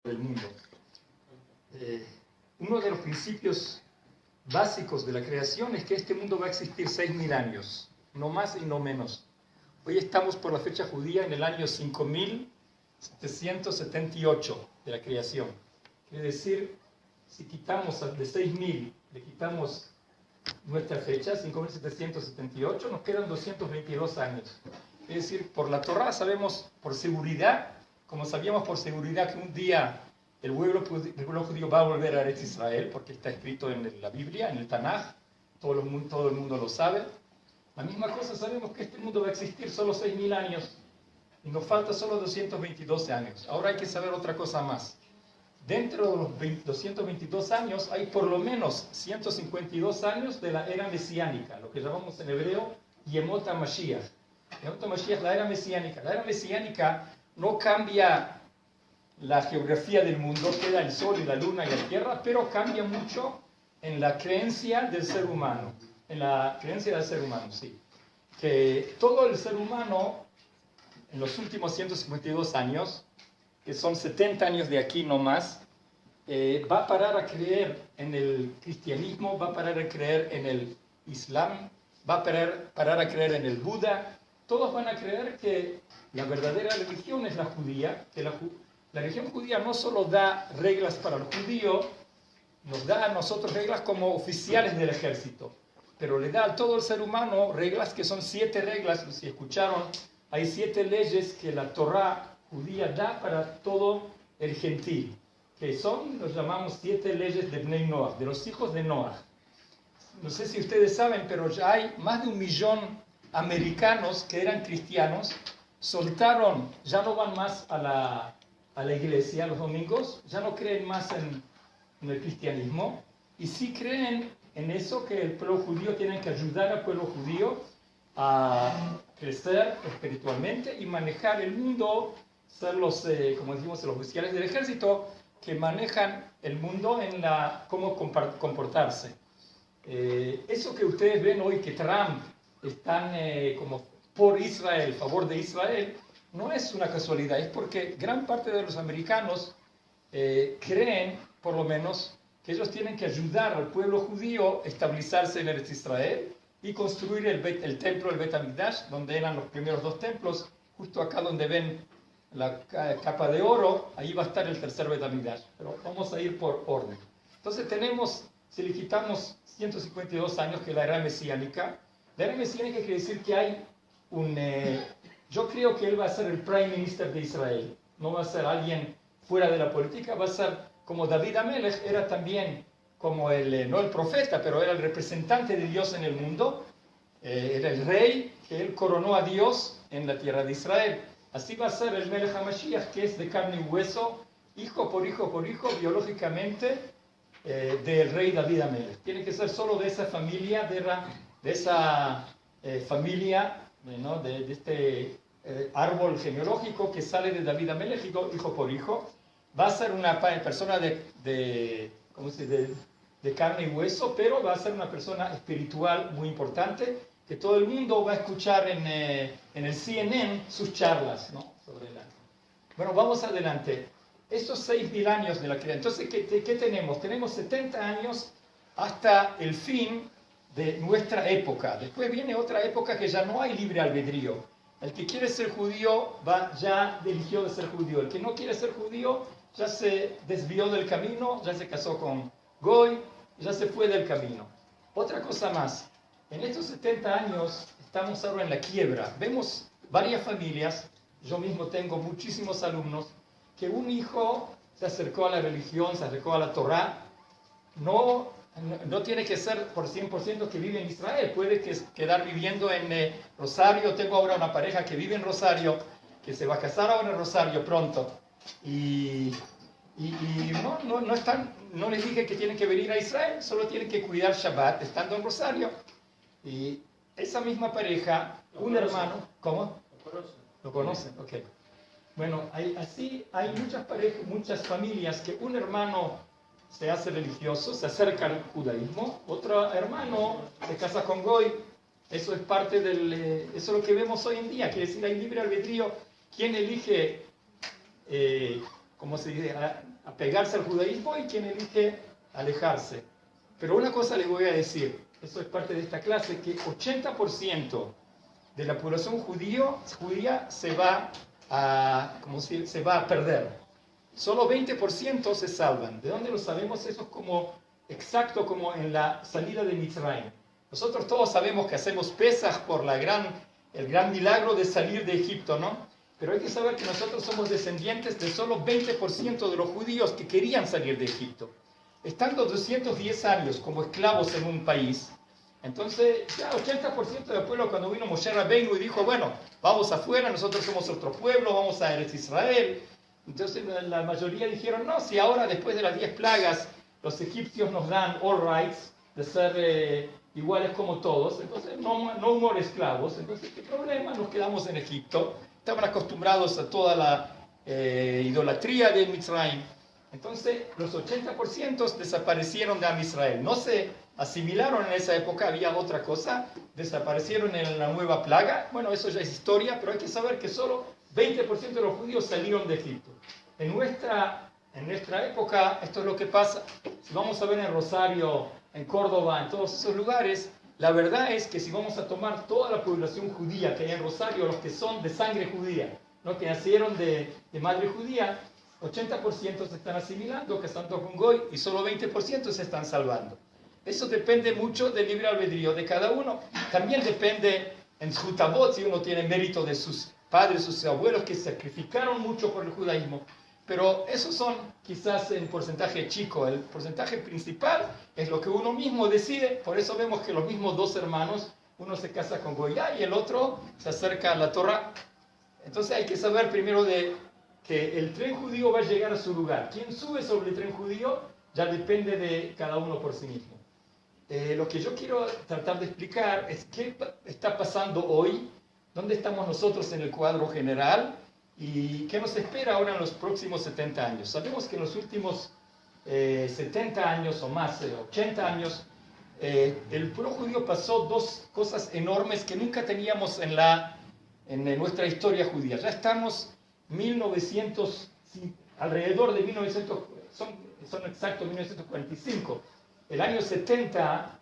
del mundo. Uno de los principios básicos de la creación es que este mundo va a existir 6.000 años, no más y no menos. Hoy estamos por la fecha judía en el año 5778 de la creación. Quiere decir, si quitamos de 6.000, le quitamos nuestra fecha, 5778, nos quedan 222 años. Es decir, por la Torá sabemos por seguridad, como sabíamos por seguridad que un día el pueblo judío va a volver a Eretz Israel, porque está escrito en la Biblia, en el Tanaj, todo el mundo lo sabe. La misma cosa sabemos que este mundo va a existir solo 6.000 años y nos falta solo 222 años. Ahora hay que saber otra cosa más. Dentro de los 222 años hay por lo menos 152 años de la era mesiánica, lo que llamamos en hebreo Yemot HaMashiach. Yemot HaMashiach, la era mesiánica. La era mesiánica no cambia la geografía del mundo, queda el sol y la luna y la tierra, pero cambia mucho en la creencia del ser humano. En la creencia del ser humano, sí. Que todo el ser humano, en los últimos 152 años, que son 70 años de aquí no más, va a parar a creer en el cristianismo, va a parar a creer en el islam, va a parar a creer en el Buda. Todos van a creer que la verdadera religión es la judía, que la religión judía no solo da reglas para los judíos, nos da a nosotros reglas como oficiales del ejército, pero le da a todo el ser humano reglas que son 7 reglas. Si escucharon, hay 7 leyes que la Torá judía da para todo el gentil, que son, los llamamos 7 leyes de Bnei Noach, de los hijos de Noach. No sé si ustedes saben, pero ya hay más de 1 millón americanos que eran cristianos, soltaron, ya no van más a la iglesia los domingos, ya no creen más en el cristianismo, y sí creen en eso, que el pueblo judío tiene que ayudar al pueblo judío a crecer espiritualmente y manejar el mundo, ser los, como decimos, los oficiales del ejército que manejan el mundo en cómo comportarse. Eso que ustedes ven hoy, que Trump están como por Israel, a favor de Israel, no es una casualidad, es porque gran parte de los americanos creen, por lo menos, que ellos tienen que ayudar al pueblo judío a estabilizarse en Eretz Israel y construir el templo, el Bet HaMikdash, donde eran los primeros 2 templos. Justo acá donde ven la capa de oro, ahí va a estar el tercer Bet HaMikdash. Pero vamos a ir por orden. Entonces tenemos, si le quitamos 152 años, que es la era mesiánica, la era mesiánica quiere decir que hay yo creo que él va a ser el Prime Minister de Israel. No va a ser alguien fuera de la política, va a ser como David HaMelech, era también como no el profeta, pero era el representante de Dios en el mundo. Era el rey que él coronó a Dios en la tierra de Israel. Así va a ser el Melech HaMashiach, que es de carne y hueso, hijo por hijo por hijo, biológicamente, del rey David HaMelech. Tiene que ser solo de esa familia, de esa familia, ¿no? de este árbol genealógico que sale de David HaMelech, hijo por hijo. Va a ser una persona de carne y hueso, pero va a ser una persona espiritual muy importante, que todo el mundo va a escuchar en el CNN sus charlas, ¿no? Bueno, vamos adelante. Estos 6.000 años de la creación. Entonces, ¿qué tenemos? Tenemos 70 años hasta el fin de nuestra época. Después viene otra época que ya no hay libre albedrío. El que quiere ser judío ya eligió de ser judío. El que no quiere ser judío ya se desvió del camino, ya se casó con Goy, ya se fue del camino. Otra cosa más, en estos 70 años estamos ahora en la quiebra. Vemos varias familias, yo mismo tengo muchísimos alumnos, que un hijo se acercó a la religión, se acercó a la Torá. No tiene que ser por 100% que vive en Israel, puede quedar viviendo en Rosario. Tengo ahora una pareja que vive en Rosario, que se va a casar ahora en Rosario pronto. Y no les dije que tienen que venir a Israel, solo tienen que cuidar Shabbat estando en Rosario. Y esa misma pareja, un hermano, ¿cómo? ¿Lo conocen? Ok. Bueno, hay muchas parejas, muchas familias que un hermano se hace religioso, se acerca al judaísmo, otro hermano se casa con Goy. Eso es parte eso es lo que vemos hoy en día, quiere decir, hay libre albedrío. ¿Quién elige, cómo se dice, apegarse al judaísmo y quien elige alejarse. Pero una cosa les voy a decir, eso es parte de esta clase, que 80% de la población judía se va a perder. Solo 20% se salvan. ¿De dónde lo sabemos? Eso es como exacto como en la salida de Mitzrayim. Nosotros todos sabemos que hacemos Pesaj por el gran milagro de salir de Egipto, ¿no? Pero hay que saber que nosotros somos descendientes de solo 20% de los judíos que querían salir de Egipto. Estando 210 años como esclavos en un país, entonces ya 80% del pueblo, cuando vino Moshe Rabbeinu y dijo, bueno, vamos afuera, nosotros somos otro pueblo, vamos a Eretz Israel. Entonces la mayoría dijeron, no, si ahora después de las 10 plagas los egipcios nos dan all rights de ser iguales como todos, entonces no more esclavos, entonces ¿qué problema? Nos quedamos en Egipto. Estaban acostumbrados a toda la idolatría de Mitzrayim. Entonces los 80% desaparecieron de Am Israel. No se asimilaron en esa época, había otra cosa, desaparecieron en la nueva plaga. Bueno, eso ya es historia, pero hay que saber que solo 20% de los judíos salieron de Egipto. En nuestra época, esto es lo que pasa. Si vamos a ver en Rosario, en Córdoba, en todos esos lugares, la verdad es que si vamos a tomar toda la población judía que hay en Rosario, los que son de sangre judía, ¿no? Que nacieron de madre judía, 80% se están asimilando, casando con Goy, y solo 20% se están salvando. Eso depende mucho del libre albedrío de cada uno. También depende en Zhutabot, si uno tiene mérito de sus padres, sus abuelos, que sacrificaron mucho por el judaísmo. Pero esos son quizás en porcentaje chico. El porcentaje principal es lo que uno mismo decide. Por eso vemos que los mismos dos hermanos, uno se casa con Goyá y el otro se acerca a la Torá. Entonces hay que saber primero que el tren judío va a llegar a su lugar. Quien sube sobre el tren judío ya depende de cada uno por sí mismo. Lo que yo quiero tratar de explicar es qué está pasando hoy, dónde estamos nosotros en el cuadro general y qué nos espera ahora en los próximos 70 años. Sabemos que en los últimos 70 años o más, 80 años, el pueblo judío pasó dos cosas enormes que nunca teníamos en nuestra historia judía. Ya estamos alrededor de 1900, son exactos 1945. El año 70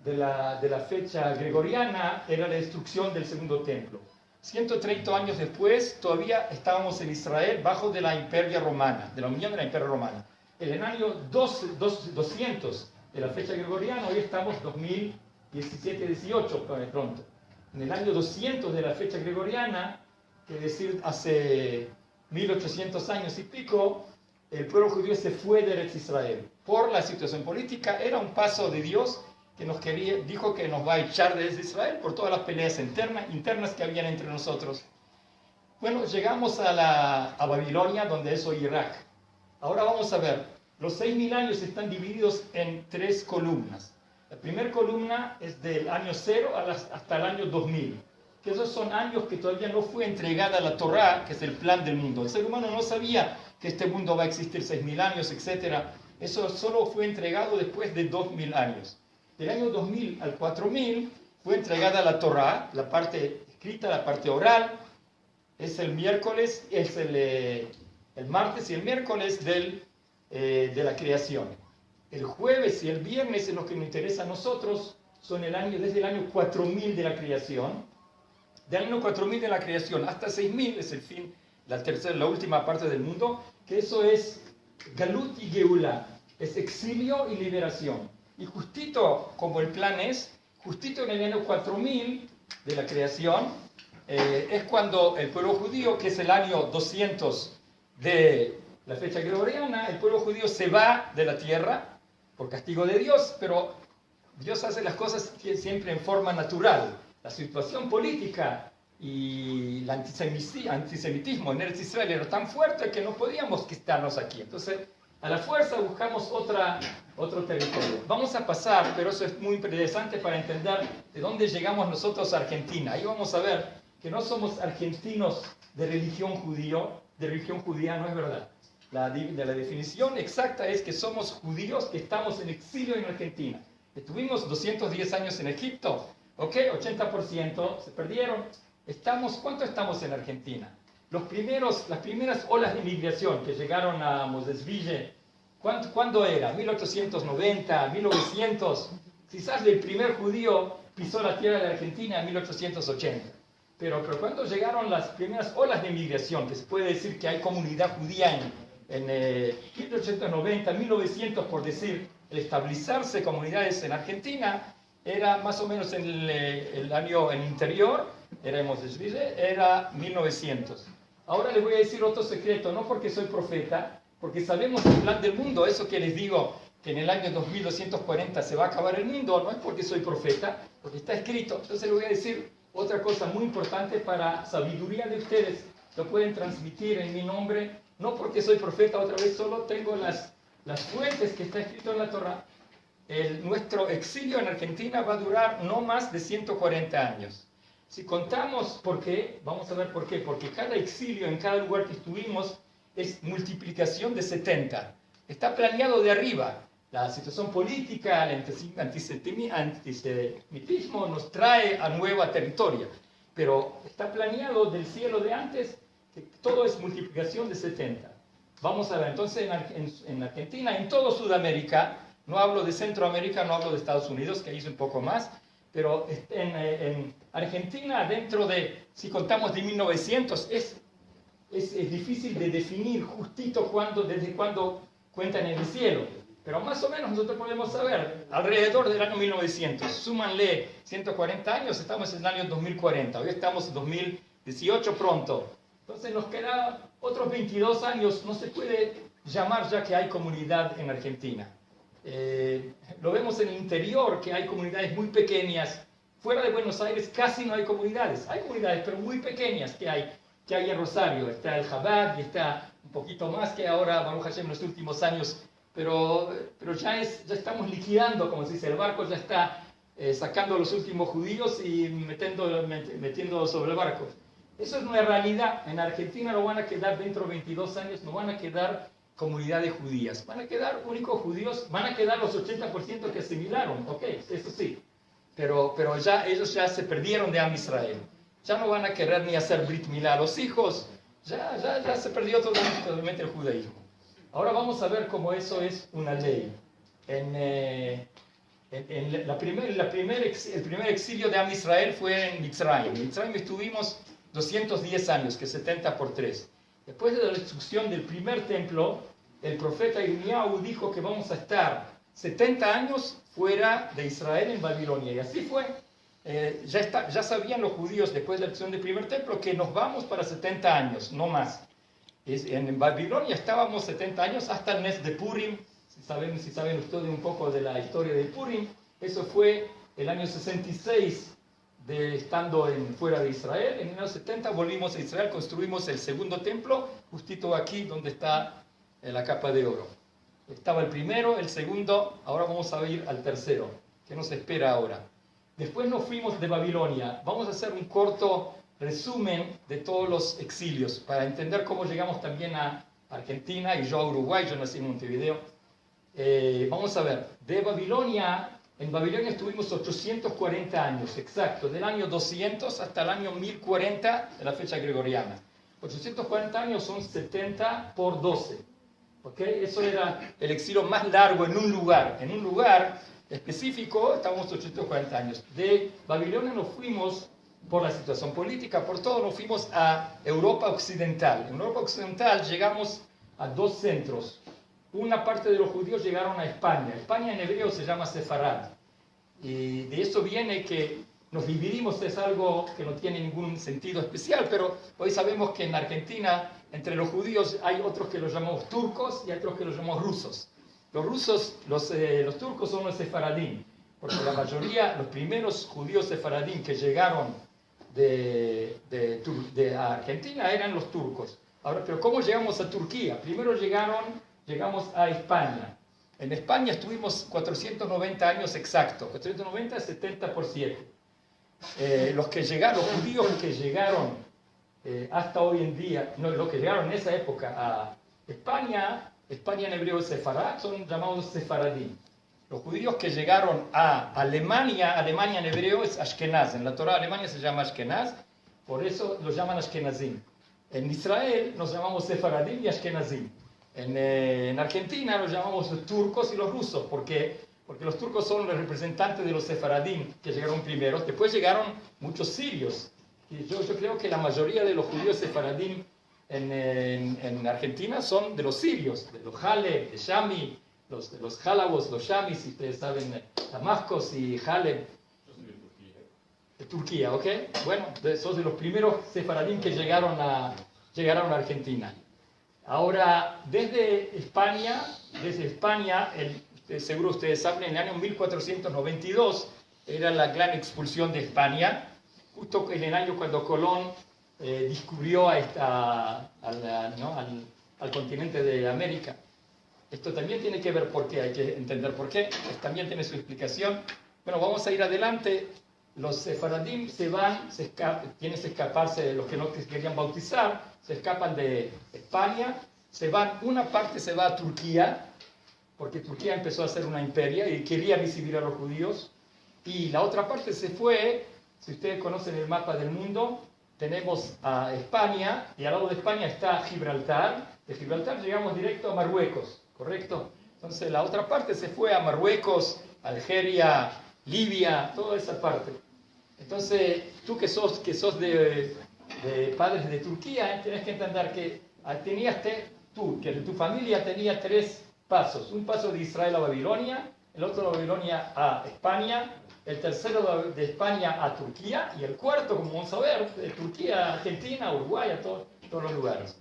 de la fecha gregoriana era la destrucción del segundo templo. 130 años después, todavía estábamos en Israel bajo de la Imperia Romana, de la Unión de la Imperia Romana. En el año 200 de la fecha gregoriana, hoy estamos 2017-18 pronto. En el año 200 de la fecha gregoriana, que decir hace 1800 años y pico, el pueblo judío se fue de Eretz Israel. Por la situación política, era un paso de Dios que dijo que nos va a echar de Israel por todas las peleas internas que habían entre nosotros. Bueno, llegamos a Babilonia, donde es hoy Irak. Ahora vamos a ver, los 6.000 años están divididos en 3 columnas. La primera columna es del año 0 hasta el año 2000, que esos son años que todavía no fue entregada la Torá, que es el plan del mundo. El ser humano no sabía que este mundo va a existir 6.000 años, etc. Eso solo fue entregado después de 2.000 años. Del año 2000 al 4000 fue entregada la Torá, la parte escrita, la parte oral. Es el miércoles, es el martes y el miércoles de la creación. El jueves y el viernes es lo que nos interesa a nosotros, son desde el año 4000 de la creación. Del año 4000 de la creación hasta 6000 es el fin, la última parte del mundo, que eso es Galut y Geulá, es exilio y liberación. Y justito como el plan es, justito en el año 4000 de la creación, es cuando el pueblo judío, que es el año 200 de la fecha gregoriana, el pueblo judío se va de la tierra por castigo de Dios, pero Dios hace las cosas siempre en forma natural. La situación política y el antisemitismo en Eretz Israel era tan fuerte que no podíamos quedarnos aquí. Entonces, a la fuerza buscamos otro territorio. Vamos a pasar, pero eso es muy interesante para entender de dónde llegamos nosotros a Argentina. Ahí vamos a ver que no somos argentinos de religión judía, no es verdad. La definición exacta es que somos judíos que estamos en exilio en Argentina. Estuvimos 210 años en Egipto, ¿ok? 80% se perdieron. ¿Cuánto estamos en Argentina? las primeras olas de inmigración que llegaron a Mosesville, ¿cuándo era? 1890, 1900. Quizás el primer judío pisó la tierra de Argentina en 1880. Pero cuando llegaron las primeras olas de inmigración, que se puede decir que hay comunidad judía en 1890, 1900, por decir, el estabilizarse comunidades en Argentina, era más o menos en el año en interior, era 1900. Ahora les voy a decir otro secreto, no porque soy profeta, porque sabemos el plan del mundo, eso que les digo, que en el año 2240 se va a acabar el mundo, no es porque soy profeta, porque está escrito. Entonces les voy a decir otra cosa muy importante para sabiduría de ustedes, lo pueden transmitir en mi nombre, no porque soy profeta, otra vez solo tengo las fuentes que está escrito en la Torá. Nuestro exilio en Argentina va a durar no más de 140 años. Si contamos por qué, vamos a ver por qué, porque cada exilio en cada lugar que estuvimos es multiplicación de 70. Está planeado de arriba. La situación política, el antisemitismo nos trae a nueva territorio, pero está planeado del cielo de antes que todo es multiplicación de 70. Vamos a ver, entonces en Argentina, en toda Sudamérica, no hablo de Centroamérica, no hablo de Estados Unidos, que hizo un poco más, pero en Argentina, dentro de, si contamos de 1900, es difícil de definir justito desde cuándo cuentan en el cielo. Pero más o menos nosotros podemos saber, alrededor del año 1900, súmanle 140 años, estamos en el año 2040, hoy estamos en 2018 pronto. Entonces nos quedan otros 22 años, no se puede llamar ya que hay comunidad en Argentina. Lo vemos en el interior, que hay comunidades muy pequeñas. Fuera de Buenos Aires casi no hay comunidades, pero muy pequeñas que hay en Rosario. Está el Chabad y está un poquito más que ahora, Baruch Hashem, en los últimos años. Pero ya estamos liquidando, como se dice, el barco ya está sacando a los últimos judíos y metiendo sobre el barco. Eso es una realidad. En Argentina no van a quedar dentro de 22 años, no van a quedar comunidades judías. Van a quedar únicos judíos, van a quedar los 80% que asimilaron, ok, eso sí. Pero ellos ya se perdieron de Am Israel. Ya no van a querer ni hacer Brit Milá a los hijos, ya se perdió totalmente el judaísmo. Ahora vamos a ver cómo eso es una ley. El primer exilio de Am Israel fue en Mitzrayim. En Mitzrayim estuvimos 210 años, que es 70 por 3. Después de la destrucción del primer templo, el profeta Irmiyahu dijo que vamos a estar 70 años fuera de Israel en Babilonia. Y así fue. Ya sabían los judíos después de la destrucción del primer templo que nos vamos para 70 años, no más. En Babilonia estábamos 70 años hasta el mes de Purim. Si saben ustedes un poco de la historia de Purim, eso fue el año 66 estando fuera de Israel. En el año 70 volvimos a Israel, construimos el segundo templo, justito aquí donde está la capa de oro. Estaba el primero, el segundo, ahora vamos a ir al tercero. ¿Qué nos espera ahora? Después nos fuimos de Babilonia. Vamos a hacer un corto resumen de todos los exilios para entender cómo llegamos también a Argentina y yo a Uruguay. Yo nací en Montevideo. Vamos a ver, en Babilonia estuvimos 840 años, exacto, del año 200 hasta el año 1040 de la fecha gregoriana. 840 años son 70 por 12. ¿Okay? Eso era el exilio más largo en un lugar. En un lugar específico estábamos 840 años. De Babilonia nos fuimos, por la situación política, por todo, nos fuimos a Europa Occidental. En Europa Occidental llegamos a dos centros. Una parte de los judíos llegaron a España. España en hebreo se llama Sefarad. Y de eso viene que nos dividimos, es algo que no tiene ningún sentido especial, pero hoy sabemos que en Argentina, entre los judíos, hay otros que los llamamos turcos y otros que los llamamos rusos. Los turcos son los sefaradín, porque la mayoría, los primeros judíos sefaradín que llegaron de Argentina eran los turcos. Ahora, pero ¿cómo llegamos a Turquía? Primero llegamos a España. En España estuvimos 490 años exactos, 490 es 70 por 7. Los judíos que llegaron hasta hoy en día, no, los que llegaron en esa época a España en hebreo es Sefarad, son llamados sefaradín. Los judíos que llegaron a Alemania en hebreo es Ashkenaz. En la Torá Alemania se llama Ashkenaz, por eso los llaman Ashkenazim. En Israel nos llamamos Sefaradim y Ashkenazim. En Argentina nos llamamos los turcos y los rusos. ¿Por qué? Porque los turcos son los representantes de los Sefaradim que llegaron primero. Después llegaron muchos sirios. Y yo creo que la mayoría de los judíos Sefaradim en Argentina son de los sirios, de los Haleb, de Shami, de los Jálabos, los Shamis, si ustedes saben, Damascos y Haleb. De Turquía, ¿ok? Bueno, son de los primeros sefaradim que llegaron a Argentina. Ahora, desde España, seguro ustedes saben, en el año 1492 era la gran expulsión de España, justo en el año cuando Colón descubrió al continente de América. Esto también tiene que ver por qué, hay que entender por qué, también tiene su explicación. Bueno, vamos a ir adelante. Los sefaradim tienen que escaparse de los que no querían bautizar, se escapan de España, una parte se va a Turquía, porque Turquía empezó a ser una imperia y quería recibir a los judíos, y la otra parte se fue, si ustedes conocen el mapa del mundo, tenemos a España, y al lado de España está Gibraltar, de Gibraltar llegamos directo a Marruecos, ¿correcto? Entonces la otra parte se fue a Marruecos, Algeria, Libia, toda esa parte. Entonces, tú que sos de padres de Turquía, tienes que entender que que tu familia tenía 3 pasos. Un paso de Israel a Babilonia, el otro de Babilonia a España, el tercero de España a Turquía, y el cuarto, como vamos a ver, de Turquía a Argentina, Uruguay, a todos los lugares.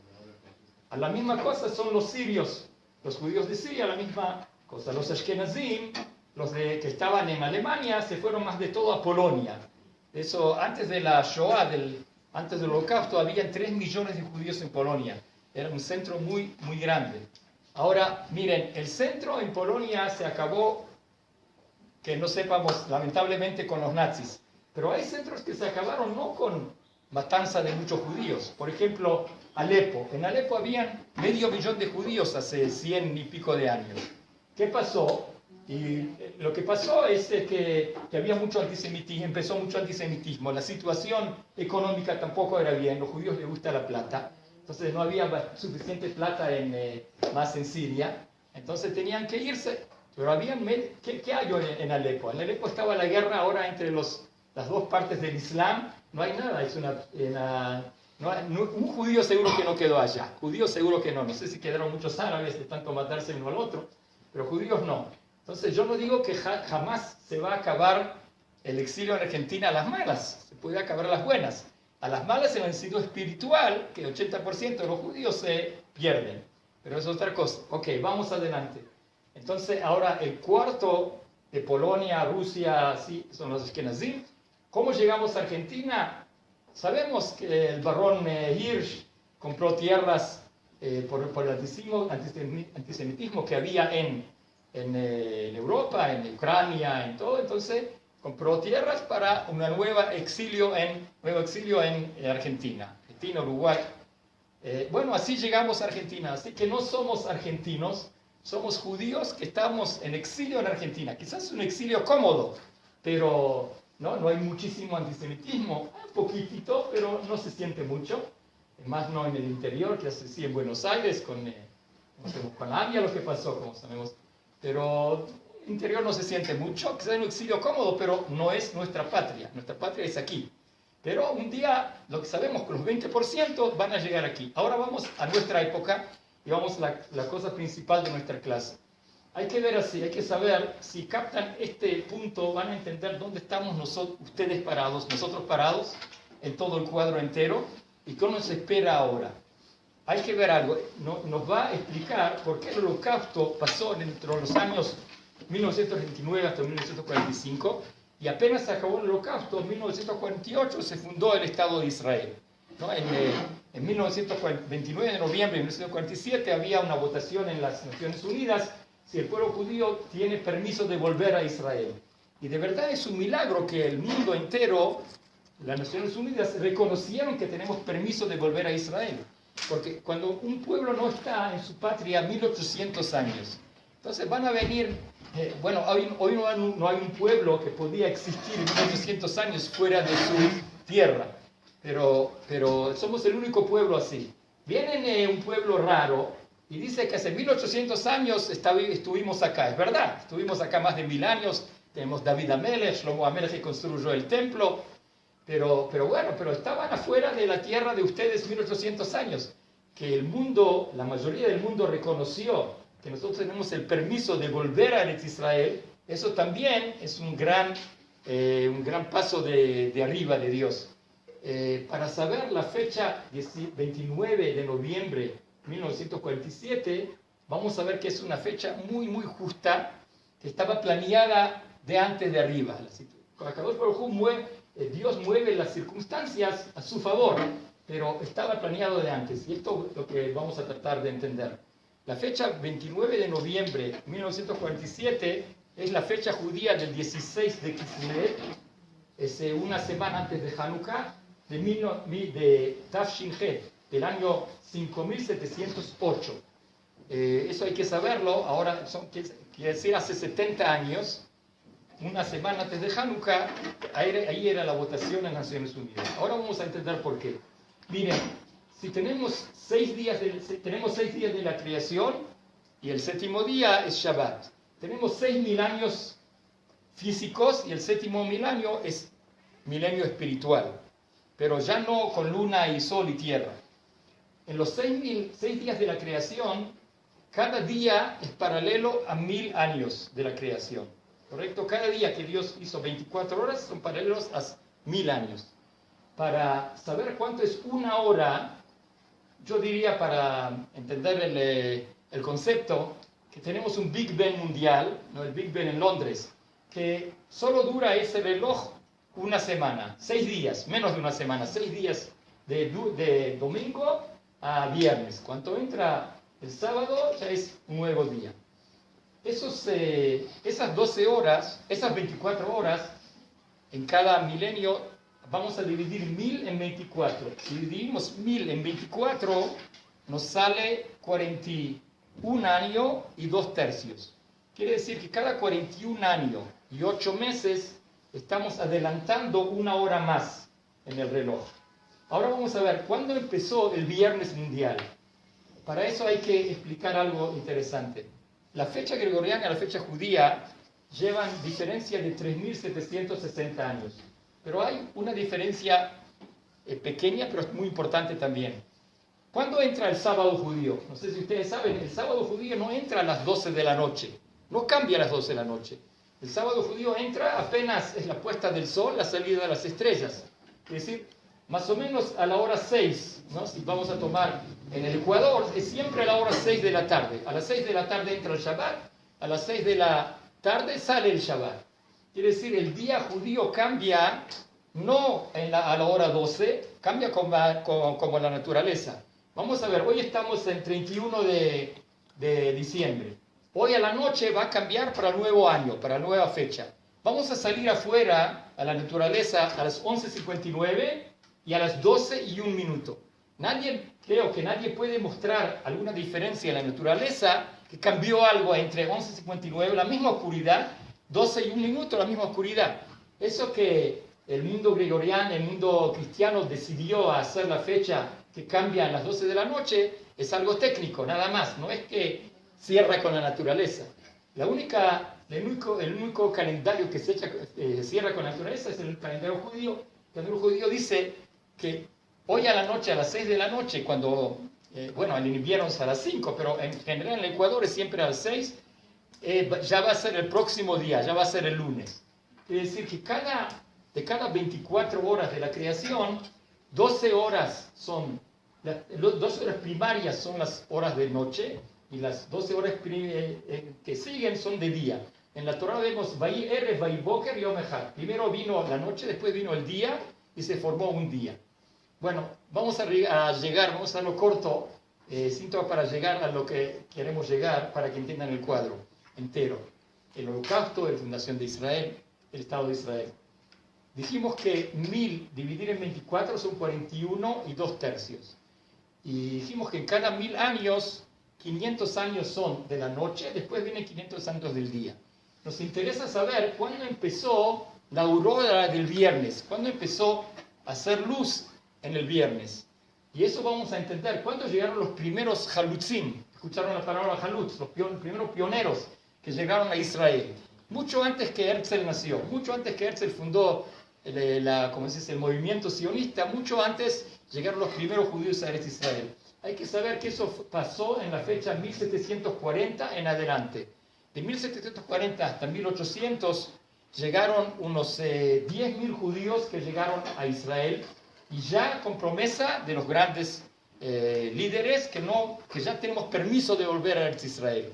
A la misma cosa son los sirios, los judíos de Siria, la misma cosa. Los Ashkenazim, que estaban en Alemania, se fueron más de todo a Polonia. Eso, antes de la Shoah, antes del Holocausto, había 3 millones de judíos en Polonia. Era un centro muy, muy grande. Ahora, miren, el centro en Polonia se acabó, que no sepamos, lamentablemente, con los nazis. Pero hay centros que se acabaron no con matanza de muchos judíos. Por ejemplo, Alepo. En Alepo habían 500.000 de judíos hace 100 y pico de años. ¿Qué pasó? Y lo que pasó es que había mucho antisemitismo, empezó mucho antisemitismo, la situación económica tampoco era bien, los judíos les gusta la plata, entonces no había suficiente plata más en Siria, entonces tenían que irse, pero ¿qué hay en Alepo? En Alepo estaba la guerra ahora entre las dos partes del Islam, no hay nada, un judío seguro que no quedó allá, judíos seguro que no sé si quedaron muchos árabes de tanto matarse uno al otro, pero judíos no. Entonces yo no digo que jamás se va a acabar el exilio en Argentina a las malas, se puede acabar a las buenas. A las malas en el sentido espiritual, que el 80% de los judíos se pierden, pero es otra cosa. Ok, vamos adelante. Entonces ahora el cuarto de Polonia, Rusia, sí, son los Ashkenazim. ¿Cómo llegamos a Argentina? Sabemos que el barón Hirsch compró tierras por el antisemitismo que había en Europa, en Ucrania, en todo, entonces compró tierras para un nuevo exilio en Argentina, Uruguay. Bueno, así llegamos a Argentina, así que no somos argentinos, somos judíos que estamos en exilio en Argentina. Quizás un exilio cómodo, pero no hay muchísimo antisemitismo, un poquitito, pero no se siente mucho, más no en el interior, que así en Buenos Aires, con Avia lo que pasó, como sabemos. Pero interior no se siente mucho, quizás en un exilio cómodo, pero no es nuestra patria es aquí. Pero un día, lo que sabemos, que los 20% van a llegar aquí. Ahora vamos a nuestra época y vamos a la cosa principal de nuestra clase. Hay que ver así, hay que saber, si captan este punto, van a entender dónde estamos ustedes parados, nosotros parados, en todo el cuadro entero, y qué nos espera ahora. Hay que ver algo, nos va a explicar por qué el Holocausto pasó entre los años 1929 hasta 1945 y apenas se acabó el Holocausto, en 1948 se fundó el Estado de Israel. ¿No? En 1929 de noviembre de 1947 había una votación en las Naciones Unidas si el pueblo judío tiene permiso de volver a Israel. Y de verdad es un milagro que el mundo entero, las Naciones Unidas, reconocieron que tenemos permiso de volver a Israel. Porque cuando un pueblo no está en su patria 1800 años, entonces van a venir, hoy no hay un pueblo que podía existir 1800 años fuera de su tierra. pero somos el único pueblo así. Viene un pueblo raro y dice que hace 1800 años estuvimos acá. Es verdad, estuvimos acá más de 1000 años. Tenemos David Amelech, Shlomo Amelech que construyó el templo. Pero estaban afuera de la tierra de ustedes 1800 años. Que el mundo, la mayoría del mundo reconoció que nosotros tenemos el permiso de volver a Eretz Israel. Eso también es un gran paso de arriba de Dios. Para saber la fecha 29 de noviembre de 1947, vamos a ver que es una fecha muy, muy justa, que estaba planeada de antes de arriba. Dios mueve las circunstancias a su favor, pero estaba planeado de antes. Y esto es lo que vamos a tratar de entender. La fecha 29 de noviembre de 1947 es la fecha judía del 16 de Kislev, es una semana antes de Hanukkah, de Tafshin Het, del año 5708. Eso hay que saberlo. Ahora quiere decir hace 70 años, una semana antes de Hanukkah, ahí era la votación en Naciones Unidas. Ahora vamos a entender por qué. Miren, si tenemos 6 días de la creación y el séptimo día es Shabbat. Tenemos 6000 años físicos y el séptimo milenio es milenio espiritual, pero ya no con luna y sol y tierra. En los 6 días de la creación, cada día es paralelo a 1000 años de la creación. ¿Correcto? Cada día que Dios hizo 24 horas son paralelos a 1000 años. Para saber cuánto es una hora, yo diría, para entender el concepto, que tenemos un Big Ben mundial, ¿no? El Big Ben en Londres, que solo dura ese reloj una semana, 6 días, menos de una semana, 6 días de domingo a viernes. Cuando entra el sábado ya es un nuevo día. Esas 12 horas, esas 24 horas, en cada milenio vamos a dividir 1000 en 24. Si dividimos 1000 en 24, nos sale 41 años y 2 tercios. Quiere decir que cada 41 años y 8 meses estamos adelantando una hora más en el reloj. Ahora vamos a ver, ¿cuándo empezó el Viernes Mundial? Para eso hay que explicar algo interesante. La fecha gregoriana y la fecha judía llevan diferencia de 3760 años. Pero hay una diferencia pequeña, pero muy importante también. ¿Cuándo entra el sábado judío? No sé si ustedes saben, el sábado judío no entra a las 12 de la noche. No cambia a las 12 de la noche. El sábado judío entra apenas es la puesta del sol, la salida de las estrellas. Es decir, más o menos a la hora 6, ¿no? Si vamos a tomar en el Ecuador, es siempre a la hora 6 de la tarde. A las 6 de la tarde entra el Shabbat, a las 6 de la tarde sale el Shabbat. Quiere decir, el día judío cambia no a la hora 12, cambia como la naturaleza. Vamos a ver, hoy estamos en 31 de diciembre. Hoy a la noche va a cambiar para el nuevo año, para la nueva fecha. Vamos a salir afuera a la naturaleza a las 11:59 y a las 12:01. Creo que nadie puede mostrar alguna diferencia en la naturaleza que cambió algo entre 11:59, la misma oscuridad, 12:01, la misma oscuridad. Eso que el mundo gregoriano, el mundo cristiano decidió hacer la fecha que cambia a las 12 de la noche, es algo técnico, nada más. No es que cierra con la naturaleza. El único calendario que cierra con la naturaleza es el calendario judío. El calendario judío dice que hoy a la noche, a las 6 de la noche, cuando, en invierno es a las 5, pero en general en el Ecuador es siempre a las 6, ya va a ser el próximo día, ya va a ser el lunes. Es decir, que de cada 24 horas de la creación, 12 horas primarias son las horas de noche, y las 12 horas que siguen son de día. En la Torah vemos Vayi Erev, Vayi Boker, Yom Echad. Primero vino la noche, después vino el día, y se formó un día. Bueno, vamos a llegar, vamos a lo corto, para llegar a lo que queremos llegar, para que entiendan el cuadro entero. El holocausto, la fundación de Israel, el Estado de Israel. Dijimos que 1000 dividir en 24 son 41 y 2 tercios. Y dijimos que en cada 1000 años, 500 años son de la noche, después vienen 500 años del día. Nos interesa saber cuándo empezó la aurora del viernes, cuándo empezó a hacer luz en el viernes. Y eso vamos a entender. ¿Cuándo llegaron los primeros halutzim? Escucharon la palabra halutz, los primeros pioneros que llegaron a Israel. Mucho antes que Herzl nació, mucho antes que Herzl fundó el movimiento sionista, mucho antes llegaron los primeros judíos a Eretz Israel. Hay que saber que eso pasó en la fecha 1740 en adelante. De 1740 hasta 1800 llegaron unos 10.000 judíos que llegaron a Israel, y ya con promesa de los grandes líderes que ya tenemos permiso de volver a Eretz Israel.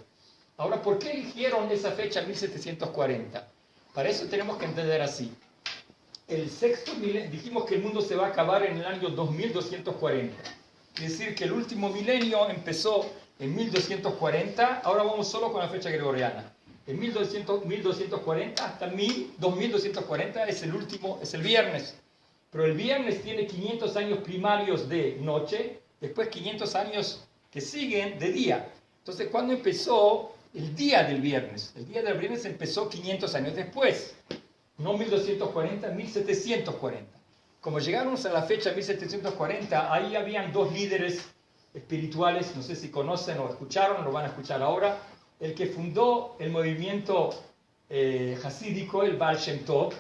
Ahora, ¿por qué eligieron esa fecha 1740? Para eso tenemos que entender así. El sexto milenio, dijimos que el mundo se va a acabar en el año 2240. Es decir, que el último milenio empezó en 1240, ahora vamos solo con la fecha gregoriana. En 1240 hasta 2240 es el viernes. Pero el viernes tiene 500 años primarios de noche, después 500 años que siguen de día. Entonces, ¿cuándo empezó el día del viernes? El día del viernes empezó 500 años después. No 1240, 1740. Como llegaron a la fecha 1740, ahí habían dos líderes espirituales, no sé si conocen o escucharon, lo van a escuchar ahora. El que fundó el movimiento hasídico, el Baal Shem Tov,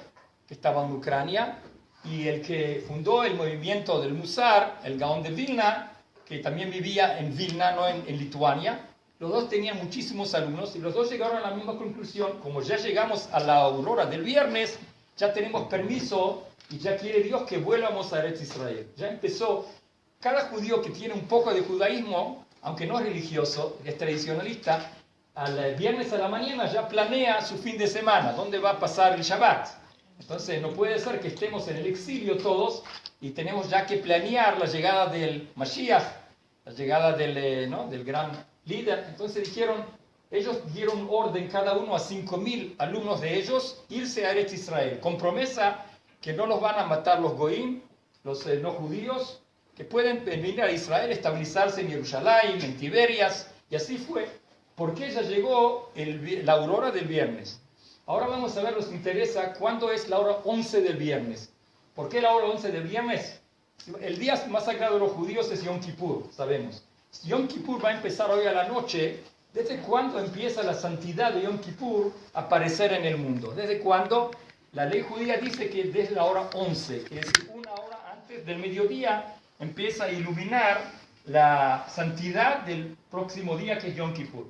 que estaba en Ucrania, y el que fundó el movimiento del Musar, el Gaón de Vilna, que también vivía en Vilna, no en Lituania. Los dos tenían muchísimos alumnos y los dos llegaron a la misma conclusión. Como ya llegamos a la aurora del viernes, ya tenemos permiso y ya quiere Dios que vuelvamos a Eretz Israel. Ya empezó. Cada judío que tiene un poco de judaísmo, aunque no es religioso, es tradicionalista, al viernes a la mañana ya planea su fin de semana, dónde va a pasar el Shabbat. Entonces no puede ser que estemos en el exilio todos y tenemos ya que planear la llegada del Mashiach, la llegada del gran líder. Entonces ellos dieron orden cada uno a 5.000 alumnos de ellos irse a Eretz Israel, con promesa que no los van a matar los goim, los no judíos, que pueden venir a Israel, estabilizarse en Jerusalén, en Tiberias, y así fue, porque ya llegó la aurora del viernes. Ahora vamos a ver, nos interesa cuándo es la hora 11 del viernes. ¿Por qué la hora 11 del viernes? El día más sagrado de los judíos es Yom Kippur, sabemos. Yom Kippur va a empezar hoy a la noche. ¿Desde cuándo empieza la santidad de Yom Kippur a aparecer en el mundo? ¿Desde cuándo? La ley judía dice que desde la hora 11, que es una hora antes del mediodía, empieza a iluminar la santidad del próximo día, que es Yom Kippur.